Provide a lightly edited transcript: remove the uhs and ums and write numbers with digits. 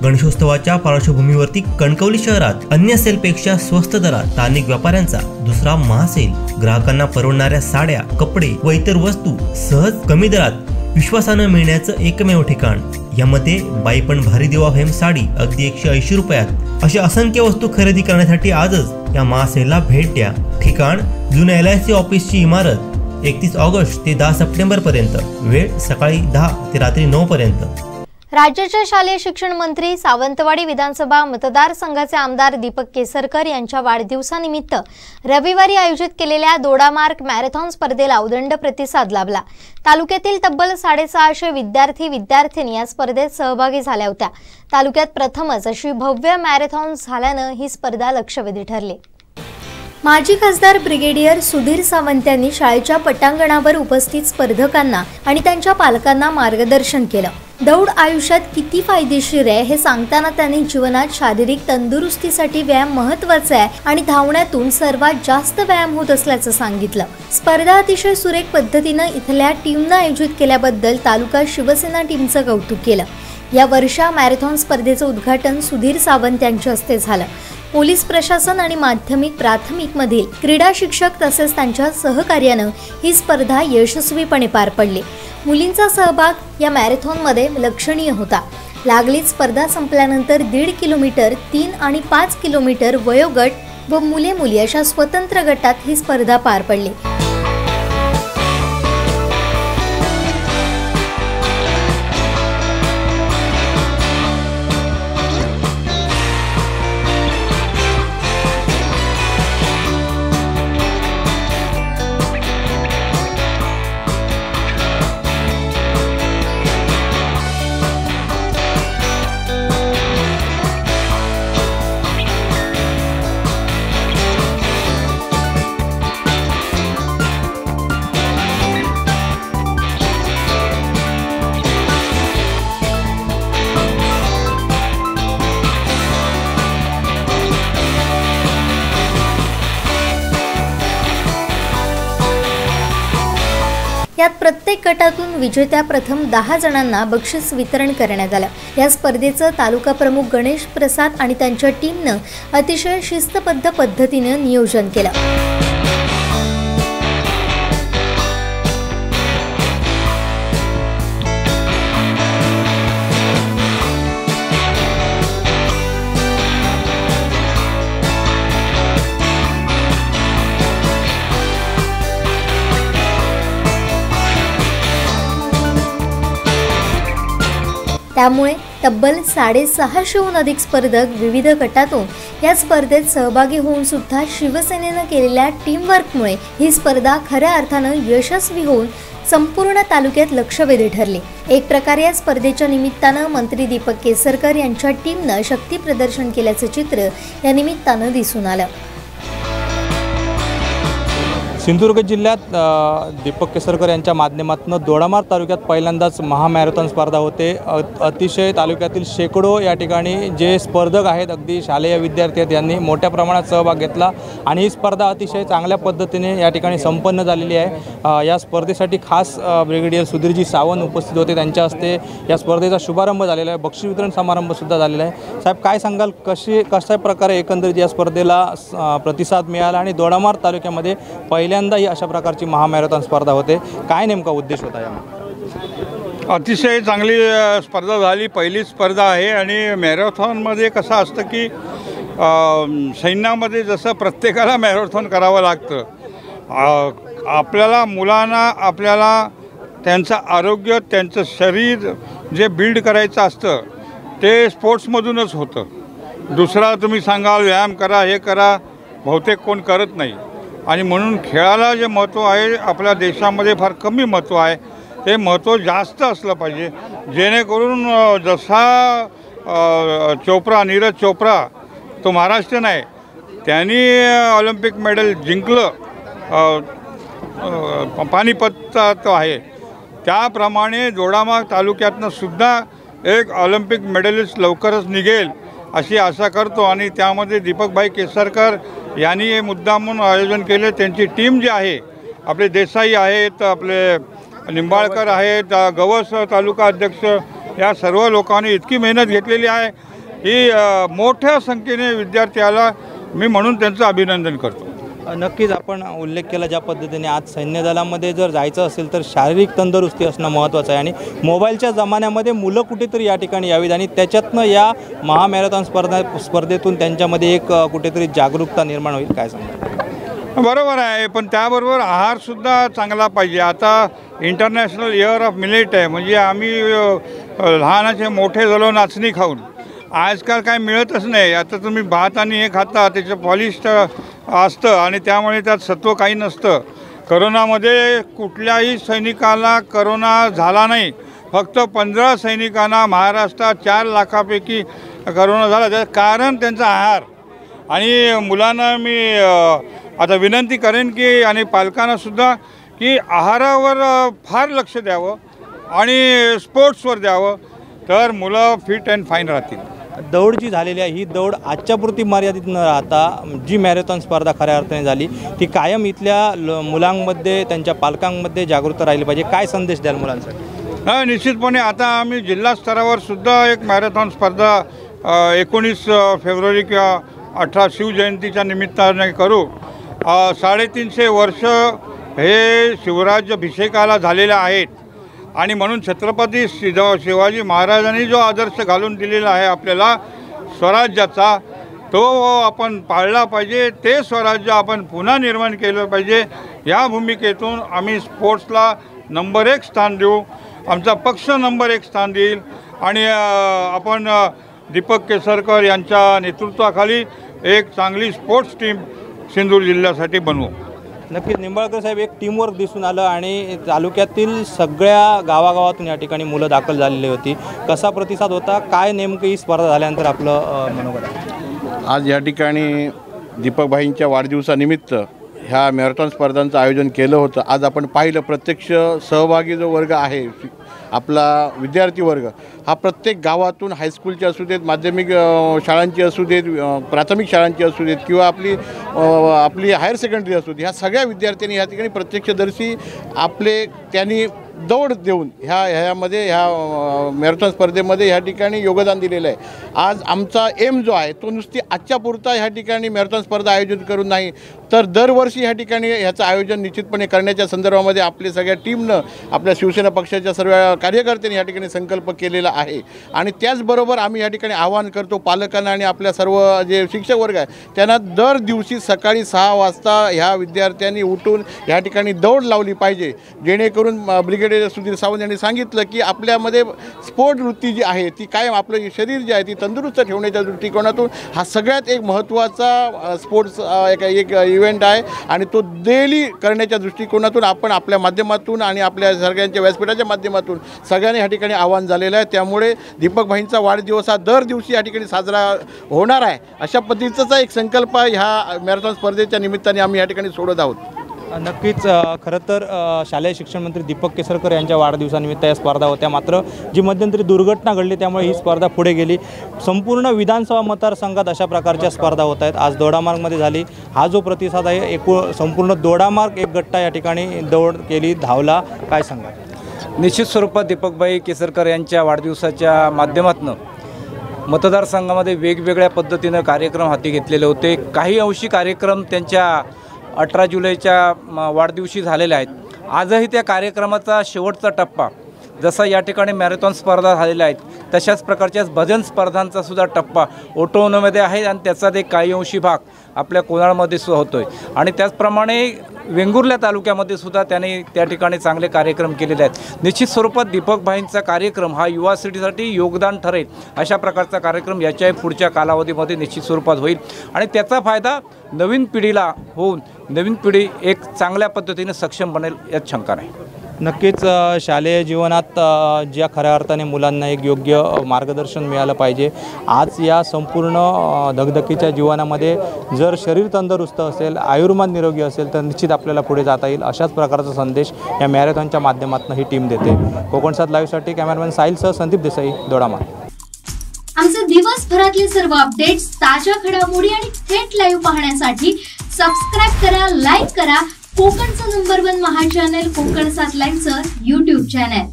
गणेशोत्सवाच्या पार्श्वभूमीवरती कणकवली शहरात अन्य सेलपेक्षा स्वस्त दरात स्थानिक व्यापाऱ्यांचा दुसरा महासेल, ग्राहकांना परवडणाऱ्या साड्या, कपडे व इतर वस्तू सहज कमी दरात विश्वासाने मिळण्याचं एकमेव ठिकाण। यामध्ये बाई पण भारी देवा फेम साडी अगदी 180 रुपयात अशा असंख्य वस्तू खरेदी करण्यासाठी आजच या महासेलला भेट द्या। ठिकाण जुन्या LIC ऑफिसची इमारत, 31 ऑगस्ट ते 10 सप्टेंबर पर्यंत, वेळ सकाळी 10 ते रात्री 9 पर्यंत। राज्याचे शालेय शिक्षण मंत्री सावंतवाडी विधानसभा मतदारसंघाचे आमदार दीपक केसरकर यांच्या वाढदिवसानिमित्त रविवारी आयोजित केलेल्या दोडामार्ग मॅरेथॉन स्पर्धेला उदंड प्रतिसाद लाभला। तालुक्यातील तब्बल 650 विद्यार्थी-विद्यार्थिनी या स्पर्धेत सहभागी झाल्या होत्या। तालुक्यात प्रथमच अशी भव्य मॅरेथॉन झाल्याने ही स्पर्धा लक्षवेधी ठरली। माजी खासदार ब्रिगेडियर सुधीर सावंत यांनी शाळेच्या पटांगणावर उपस्थित स्पर्धकांना आणि त्यांच्या पालकांना मार्गदर्शन केलं। दौड आयुष्यात किती फायदेशीर आहे हे सांगताना त्यांनी जीवनात शारीरिक तंदुरुस्तीसाठी व्यायाम महत्त्वाचा आहे आणि धावण्यातून सर्वात जास्त व्यायाम होत असल्याचं सांगितलं। स्पर्धा अतिशय सुरेख पद्धतीने इथल्या टीमनं आयोजित केल्याबद्दल तालुका शिवसेना टीमचं कौतुक केलं। या वर्षा मॅरेथॉन स्पर्धेचं उद्घाटन सुधीर सावंत यांच्या हस्ते झालं। पोलीस प्रशासन आणि माध्यमिक प्राथमिक मधील क्रीडा शिक्षक तसेच त्यांच्या सहकार्यानं ही स्पर्धा यशस्वीपणे पार पडली। मुलींचा सहभाग या मॅरेथॉनमध्ये लक्षणीय होता। लागलीच स्पर्धा संपल्यानंतर 1.5 किलोमीटर, 3 आणि 5 किलोमीटर वयोगट व मुले-मुली अशा स्वतंत्र गटात ही स्पर्धा पार पडली। यात प्रत्येक गटातून विजेत्या प्रथम 10 जणांना बक्षीस वितरण करण्यात आलं। या स्पर्धेचं तालुका प्रमुख गणेश प्रसाद आणि त्यांच्या टीमनं अतिशय शिस्तबद्ध पद्धतीने नियोजन केलं। त्यामुळे तब्बल 650हून अधिक स्पर्धक विविध गटातून या स्पर्धेत सहभागी होऊन सुद्धा शिवसेनेनं केलेल्या टीमवर्कमुळे ही स्पर्धा खऱ्या अर्थानं यशस्वी होऊन संपूर्ण तालुक्यात लक्षवेधी ठरली। एक प्रकारे या स्पर्धेच्या निमित्तानं मंत्री दीपक केसरकर यांच्या टीमनं शक्ती प्रदर्शन केल्याचं चित्र या निमित्तानं दिसून आलं। सिंधुदुर्ग जिल्ह्यात दीपक केसरकर यांच्या माध्यमातून दोडामार्ग तालुक्यात पहिल्यांदाच महामॅरेथॉन स्पर्धा होते। अतिशय तालुक्यातील शेकडो या ठिकाणी जे स्पर्धक आहेत, अगदी शालेय विद्यार्थी आहेत, यांनी मोठ्या प्रमाणात सहभाग घेतला आणि ही स्पर्धा अतिशय चांगल्या पद्धतीने या ठिकाणी संपन्न झालेली आहे। या स्पर्धेसाठी खास ब्रिगेडियर सुधीरजी सावंत उपस्थित होते, त्यांच्या हस्ते या स्पर्धेचा शुभारंभ झालेला आहे, बक्षीस वितरण समारंभसुद्धा झालेला आहे। साहेब, काय सांगाल, कशा प्रकारे एकंदरीत या स्पर्धेला प्रतिसाद मिळाला आणि दोडामार्ग तालुक्यामध्ये पहिल्यांदा ही अशा प्रकारची महामॅरेथॉन स्पर्धा होते, काय नेमका उद्देश होता यामध्ये? अतिशय चांगली स्पर्धा झाली, पहिली स्पर्धा आहे आणि मॅरेथॉनमध्ये कसं असतं की सैन्यामध्ये जसं प्रत्येकाला मॅरेथॉन करावं लागतं, आपल्याला मुलांना आपल्याला त्यांचं आरोग्य, त्यांचं शरीर जे बिल्ड करायचं असतं ते स्पोर्ट्समधूनच होतं। दुसरा तुम्ही सांगाल व्यायाम करा, हे करा, बहुतेक कोण करत नाही आणि म्हणून खेळाला जे महत्त्व आहे आपल्या देशामध्ये फार कमी महत्त्व आहे, ते महत्त्व जास्त असलं पाहिजे, जेणेकरून जसा नीरज चोप्रा तो महाराष्ट्रीयन आहे, त्यांनी ऑलिम्पिक मेडल जिंकलं, पानिपतचा तो आहे, त्याप्रमाणे दोडामार्ग तालुक्यातनं सुद्धा एक ऑलिम्पिक मेडलिस्ट लवकरच निघेल अशी आशा करतो आणि त्यामध्ये दीपकभाई केसरकर यांनी हे मुद्दामून आयोजन केले। त्यांची टीम जी आहे, आपले देसाई आहेत, आपले निंबाळकर आहेत, गवस तालुका अध्यक्ष या सर्व लोकांनी इतकी मेहनत घेतलेली आहे की मोठ्या संख्येने विद्यार्थ्याला मी म्हणून त्यांचं अभिनंदन करतो. नक्कीच आपण उल्लेख केला ज्या पद्धतीने आज सैन्य दलामध्ये जर जायचं असेल तर शारीरिक तंदुरुस्ती असणं महत्त्वाचं आहे आणि मोबाईलच्या जमान्यामध्ये मुलं कुठेतरी या ठिकाणी यावीत आणि त्याच्यातनं या महामॅरेथॉन स्पर्धेतून त्यांच्यामध्ये एक कुठेतरी जागरूकता निर्माण होईल. काय सांगता? बरोबर आहे, पण त्याबरोबर आहारसुद्धा चांगला पाहिजे. आता इंटरनॅशनल इयर ऑफ मिलेट आहे, म्हणजे आम्ही लहानाचे मोठे झालो नाचणी खाऊन. आजकाल काय मिळतच नाही. आता तुम्ही भात आणि हे खाता त्याचं पॉलिश असतं आणि त्यामुळे त्यात सत्व काही नसतं. करोनामध्ये कुठल्याही सैनिकाला करोना झाला नाही. फक्त 15 सैनिकांना महाराष्ट्रात 4 लाखापैकी करोना झाला. त्याचं कारण त्यांचा आहार. आणि मुलांना मी आता विनंती करेन की आणि पालकांनासुद्धा की आहारावर फार लक्ष द्यावं आणि स्पोर्ट्सवर द्यावं, तर मुलं फिट अँड फाईन राहतील. दौड जी झालेली आहे ही दौड आजच्यापुरती मर्यादित न राहता जी मॅरेथॉन स्पर्धा खऱ्या अर्थाने झाली ती कायम इथल्या मुलांमध्ये त्यांच्या पालकांमध्ये जागरूकता राहिली पाहिजे. काय संदेश द्याल मुलांसाठी? निश्चितपणे आता आम्ही जिल्हा स्तरावर सुद्धा एक मॅरेथॉन स्पर्धा 19 फेब्रुवारी किंवा 18 शिवजयंतीच्या निमित्ताने करू. 350 वर्ष हे शिवराज्याभिषेकाला झालेले आहेत आणि म्हणून छत्रपती शिवाजी महाराजांनी जो आदर्श घालून दिलेला आहे आपल्याला स्वराज्याचा, तो आपण पाळला पाहिजे. ते स्वराज्य आपण पुन्हा निर्माण केलं पाहिजे. या भूमिकेतून आम्ही स्पोर्ट्सला नंबर 1 स्थान देऊ. आमचा पक्ष नंबर 1 स्थान देईल आणि आपण दीपक केसरकर यांच्या नेतृत्वाखाली एक चांगली स्पोर्ट्स टीम सिंधुदुर्ग जिल्ह्यासाठी बनवू. नक्कीच निंबाळकर साहेब, एक टीमवर्क दिसून आलं आणि तालुक्यातील सगळ्या गावागावातून या ठिकाणी मुलं दाखल झालेली होती. कसा प्रतिसाद होता? काय नेमकं ही स्पर्धा झाल्यानंतर आपलं मनोगत आहे? आज या ठिकाणी दीपकभाईंच्या वाढदिवसानिमित्त ह्या मॅरेथॉन स्पर्धांचं आयोजन केलं होतं. आज आपण पाहिलं प्रत्यक्ष सहभागी जो वर्ग आहे आपला विद्यार्थी वर्ग हा प्रत्येक गावातून हायस्कूलचे असू देत, माध्यमिक शाळांची असू देत, प्राथमिक शाळांची असू देत किंवा आपली हायर सेकंडरी असू देत, ह्या सगळ्या विद्यार्थ्यांनी ह्या ठिकाणी प्रत्यक्षदर्शी त्यांनी दौड देऊन ह्या मॅरेथॉन स्पर्धेमध्ये ह्या ठिकाणी योगदान दिलेलं आहे. आज आमचा एम जो आहे तो नुसती आजच्यापुरता ह्या ठिकाणी मॅरेथॉन स्पर्धा आयोजित करून नाही तर दरवर्षी ह्या ठिकाणी ह्याचं आयोजन निश्चितपणे करण्याच्या संदर्भामध्ये आपल्या सगळ्या टीमनं, आपल्या शिवसेना पक्षाच्या सर्व कार्यकर्त्यांनी या ठिकाणी संकल्प केलेला आहे. आणि त्याचबरोबर आम्ही या ठिकाणी आवाहन करतो पालकांना आणि आपल्या सर्व जे शिक्षक वर्ग आहे त्यांना दर दिवशी सकाळी 6 वाजता ह्या विद्यार्थ्यांनी उठून ह्या ठिकाणी दौड लावली पाहिजे, जेणेकरून ब्रिगेडियर सुधीर सावंत यांनी सांगितलं की आपल्यामध्ये स्पोर्ट वृत्ती जी आहे ती कायम आपलं शरीर जे आहे ती तंदुरुस्त ठेवण्याच्या दृष्टिकोनातून हा सगळ्यात एक महत्त्वाचा स्पोर्ट्स एक इव्हेंट आहे आणि तो डेली करण्याच्या दृष्टिकोनातून आपण आपल्या माध्यमातून आणि आपल्या सगळ्यांच्या व्यासपीठाच्या माध्यमातून सगळ्यांनी ह्या ठिकाणी आवाहन झालेलं आहे. त्यामुळे दीपकभाईंचा वाढदिवस हा दर दिवशी या ठिकाणी साजरा होणार आहे अशा पद्धतीचा एक संकल्प ह्या मॅरेथॉन स्पर्धेच्या निमित्ताने आम्ही या ठिकाणी सोडत आहोत. नक्कीच खरं तर शालेय शिक्षण मंत्री दीपक केसरकर यांच्या वाढदिवसानिमित्त या स्पर्धा होत्या. मात्र जी मध्यंतरी दुर्घटना घडली त्यामुळे ही स्पर्धा पुढे गेली. संपूर्ण विधानसभा मतदारसंघात अशा प्रकारच्या स्पर्धा होत आहेत. आज दोडामार्गमध्ये झाली. हा जो प्रतिसाद आहे संपूर्ण दोडामार्ग एक गट्टा या ठिकाणी दौड केली, धावला. काय सांगा? निश्चित स्वरूपात दीपकभाई केसरकर यांच्या वाढदिवसाच्या माध्यमातून मतदारसंघामध्ये वेगवेगळ्या पद्धतीनं कार्यक्रम हाती घेतलेले होते. काही अंशी कार्यक्रम त्यांच्या 18 जुलैच्या वाढदिवशी झालेल्या आहेत. आजही त्या कार्यक्रमाचा शेवटचा टप्पा जसा या ठिकाणी मॅरेथॉन स्पर्धा झालेल्या आहेत तशाच प्रकारच्या भजन स्पर्धांचा सुद्धा टप्पा ओटवण्यामध्ये आहे आणि त्याचा एक काही अंशी भाग आपल्या कोणाळमध्ये सुद्धा होतो आहे. आणि त्याचप्रमाणे वेंगुर्ला तालुक्यामध्ये सुद्धा त्याने त्या ठिकाणी चांगले कार्यक्रम केलेले आहेत. निश्चित स्वरूपात दीपकभाईंचा कार्यक्रम हा युवा सिटीसाठी योगदान ठरेल अशा प्रकारचा कार्यक्रम याच्याही पुढच्या कालावधीमध्ये निश्चित स्वरूपात होईल आणि त्याचा फायदा नवीन पिढीला होऊन नवीन पिढी एक चांगल्या पद्धतीने सक्षम बनेल यात शंका नाही. नक्कीच शालेय जीवनात ज्या खऱ्या अर्थाने मुलांना एक योग्य मार्गदर्शन मिळालं पाहिजे. आज या संपूर्ण धगधकीच्या जीवनामध्ये जर शरीर तंदुरुस्त असेल, आयुर्मान निरोगी असेल तर निश्चित आपल्याला पुढे जाता येईल अशाच प्रकारचा संदेश या मॅरेथॉनच्या माध्यमातून ही टीम देते. कोकणसात लाईव्हसाठी कॅमेरामॅन साहिलसह संदीप देसाई, दोडामार्ग. आमचे दिवसभरातले सर्व अपडेट्स, ताज्या घडामोडी आणि थेट लाईव्ह पाहण्यासाठी सबस्क्राईब करा, लाईक करा कोकणचं नंबर 1 महा चॅनल कोकण 7 लाईव्हचं YouTube चॅनल.